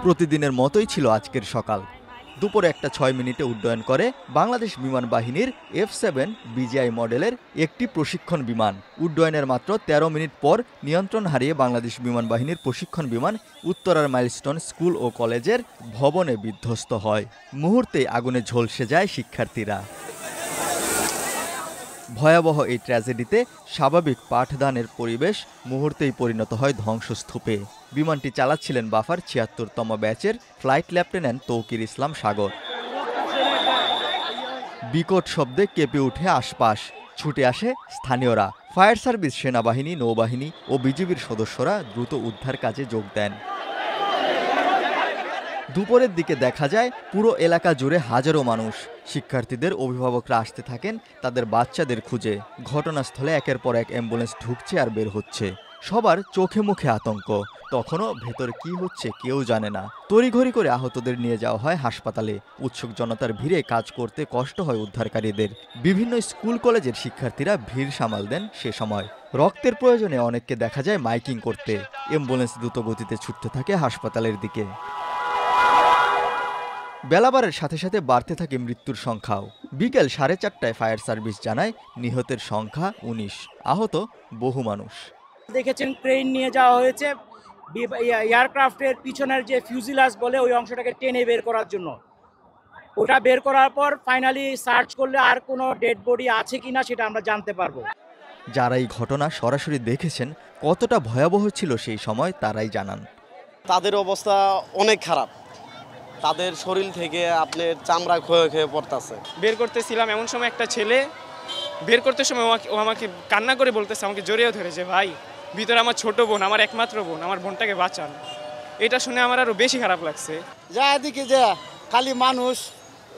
প্রতিদিনের মতোই ছিল আজকের সকাল। দুপুরে 1:06 উড্ডয়ন করে বাংলাদেশ বিমান বাহিনীর F-7 BGI মডেলের একটি প্রশিক্ষণ বিমান। উড্ডয়নের মাত্র 13 মিনিট পর নিয়ন্ত্রণ হারিয়ে বাংলাদেশ বিমান বাহিনীর প্রশিক্ষণ বিমান উত্তরার মাইলস্টোন স্কুল ও কলেজের ভবনে বিধ্বস্ত হয়। মুহূর্তেই আগুনে ঝলসে যায় শিক্ষার্থীরা। ভয়াবহ এই ট্র্যাজেডিতে স্বাভাবিক পাঠদানের পরিবেশ মুহূর্তেই পরিণত হয় ধ্বংসস্তূপে। বিমানটি চালাচ্ছিলেন বাফার ৭৬তম ব্যাচের ফ্লাইট লেফটেন্যান্ট তৌকির ইসলাম সাগর। বিকট শব্দে কেঁপে ওঠে আশপাশ। ছুটে আসে স্থানীয়রা। ফায়ার সার্ভিস, সেনাবাহিনী, নৌবাহিনী ও বিজিবির সদস্যরা দ্রুত উদ্ধার কাজে যোগ দেন। দুপুরের দিকে দেখা যায় পুরো এলাকা জুড়ে হাজারো মানুষ। শিক্ষার্থীদের অভিভাবকরা আসতে থাকেন তাদের বাচ্চাদের খুঁজে। ঘটনাস্থলে একের পর এক অ্যাম্বুলেন্স ঢুকছে আর বের হচ্ছে। সবার চোখে মুখে আতঙ্ক। তখনও ভেতরে কি হচ্ছে কেউ জানে না। তড়িঘড়ি করে আহতদের নিয়ে যাওয়া হয় হাসপাতালে। উৎসুক জনতার ভিড়ে কাজ করতে কষ্ট হয় উদ্ধারকারীদের। বিভিন্ন স্কুল কলেজের শিক্ষার্থীরা ভিড় সামাল দেন সে সময়। রক্তের প্রয়োজনে অনেককে দেখা যায় মাইকিং করতে। অ্যাম্বুলেন্স দ্রুত গতিতে ছুটতে থাকে হাসপাতালের দিকে। বেলা বাড়ার সাথে সাথে বাড়তে থাকে মৃত্যুর সংখ্যাও। বিকেল 4:30টায় ফায়ার সার্ভিস জানায় নিহতের সংখ্যা 19, আহত বহু মানুষ। দেখেছেন ক্রেন নিয়ে যাওয়া হয়েছে এয়ারক্রাফটের পিছনের যে ফিউজিলাস বলে ওই অংশটাকে টেনে বের করার জন্য। ওটা বের করার পর ফাইনালি সার্চ করলে আর কোনো ডেড বডি আছে কিনা সেটা আমরা জানতে পারবো। যারা এই ঘটনা সরাসরি দেখেছেন কতটা ভয়াবহ ছিল সেই সময় তারাই জানান। তাদের অবস্থা অনেক খারাপ। তাদের শরীর থেকে আপনার চামড়া ক্ষয়ে ক্ষয়ে পড়তেছে। বের করতেছিলাম, এমন সময় একটা ছেলে বের করতে সময় ও আমাকে কান্না করে বলতেছে, আমাকে জড়িয়ে ধরেছে, ভাই ভিতরে আমার ছোট বোন, আমার একমাত্র বোন, আমার বোনটাকে বাঁচান। এটা শুনে আমার আরো বেশি খারাপ লাগছে। যা এদিকে যে খালি মানুষ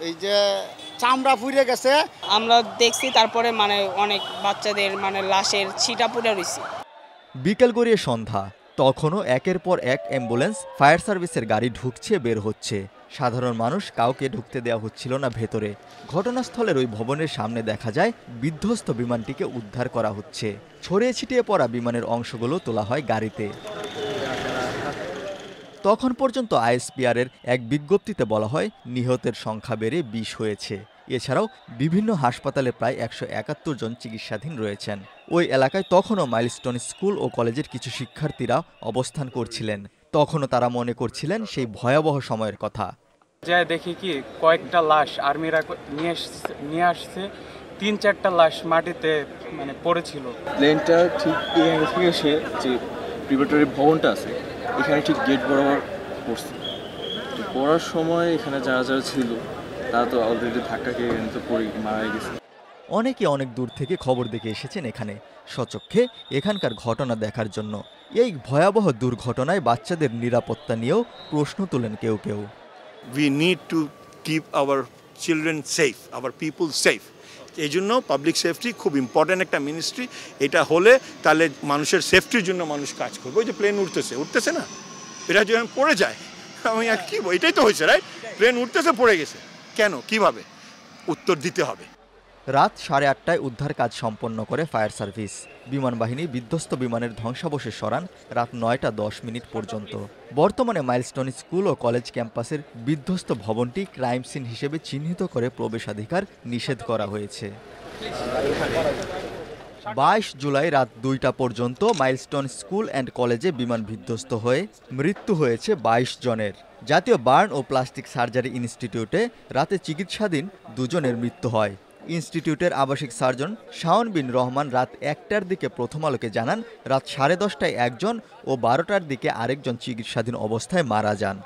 এই যে চামড়া পুড়ে গেছে আমরা দেখছি। তারপরে অনেক বাচ্চাদের লাশের ছিটা পুড়ে রয়েছে। বিকেল গড়িয়ে সন্ধ্যা, তখনও একের পর এক অ্যাম্বুলেন্স, ফায়ার সার্ভিসের গাড়ি ঢুকছে বের হচ্ছে। সাধারণ মানুষ কাউকে ঢুকতে দেওয়া হচ্ছিল না ভেতরে। ঘটনাস্থলের ওই ভবনের সামনে দেখা যায় বিধ্বস্ত বিমানটিকে উদ্ধার করা হচ্ছে। ছড়িয়ে ছিটিয়ে পড়া বিমানের অংশগুলো তোলা হয় গাড়িতে। তখন পর্যন্ত আইএসপিআরের এক বিজ্ঞপ্তিতে বলা হয় নিহতের সংখ্যা বেড়ে 20 হয়েছে। এছাড়াও বিভিন্ন হাসপাতালে প্রায় 171 জন চিকিৎসাধীন রয়েছেন। ওই এলাকায় তখনও মাইলস্টোন স্কুল ও কলেজের কিছু শিক্ষার্থীরা অবস্থান করছিলেন। তখনও তারা মনে করছিলেন সেই ভয়াবহ সময়ের কথা। যা দেখি কি কয়েকটা লাশ আর্মিরা নিয়ে আসছে, 3-4টা লাশ মাটিতে পড়েছিল। প্লেনটা ঠিক এখানে থেকে এসে যে প্রিপারেটরি ভবনটা আছে এখানে ঠিক গেট বরাবর পড়ছে। তো পড়ার সময় এখানে যারা যারা ছিল তারা তো অলরেডি ধাক্কা খেয়ে তো পড়ে মারা গেছে। অনেকে অনেক দূর থেকে খবর দেখে এসেছেন এখানে স্বচক্ষে এখানকার ঘটনা দেখার জন্য। এই ভয়াবহ দুর্ঘটনায় বাচ্চাদের নিরাপত্তা নিয়েও প্রশ্ন তোলেন কেউ কেউ। We need to keep our children safe, our people safe. এই জন্য পাবলিক সেফটি খুব ইম্পর্ট্যান্ট একটা মিনিস্ট্রি। এটা হলে তাহলে মানুষের সেফটির জন্য মানুষ কাজ করবে। ওই যে প্লেন উঠতেছে না, এটা যদি পড়ে যায় আমি আর কি, এটাই তো হয়েছে রাইট। প্লেন উঠতেছে পড়ে গেছে, কেন, কিভাবে, উত্তর দিতে হবে। রাত 8:30টায় উদ্ধার কাজ সম্পন্ন করে ফায়ার সার্ভিস। বিমান বাহিনী বিধ্বস্ত বিমানের ধ্বংসাবশেষ সরান রাত 9:10 পর্যন্ত। বর্তমানে মাইলস্টোন স্কুল ও কলেজ ক্যাম্পাসের বিধ্বস্ত ভবনটি ক্রাইম সিন হিসেবে চিহ্নিত করে প্রবেশাধিকার নিষেধ করা হয়েছে। 22 জুলাই রাত 2টা পর্যন্ত মাইলস্টোন স্কুল অ্যান্ড কলেজে বিমান বিধ্বস্ত হয়ে মৃত্যু হয়েছে 22 জনের। জাতীয় বার্ন ও প্লাস্টিক সার্জারি ইনস্টিটিউটে রাতে চিকিৎসাধীন 2 জনের মৃত্যু হয়। ইনস্টিটিউটের আবাসিক সার্জন শাওন বিন রহমান রাত 1টার দিকে প্রথম আলোকে জানান রাত 10:30টায় একজন ও 12টার দিকে আরেকজন চিকিৎসাধীন অবস্থায় মারা যান।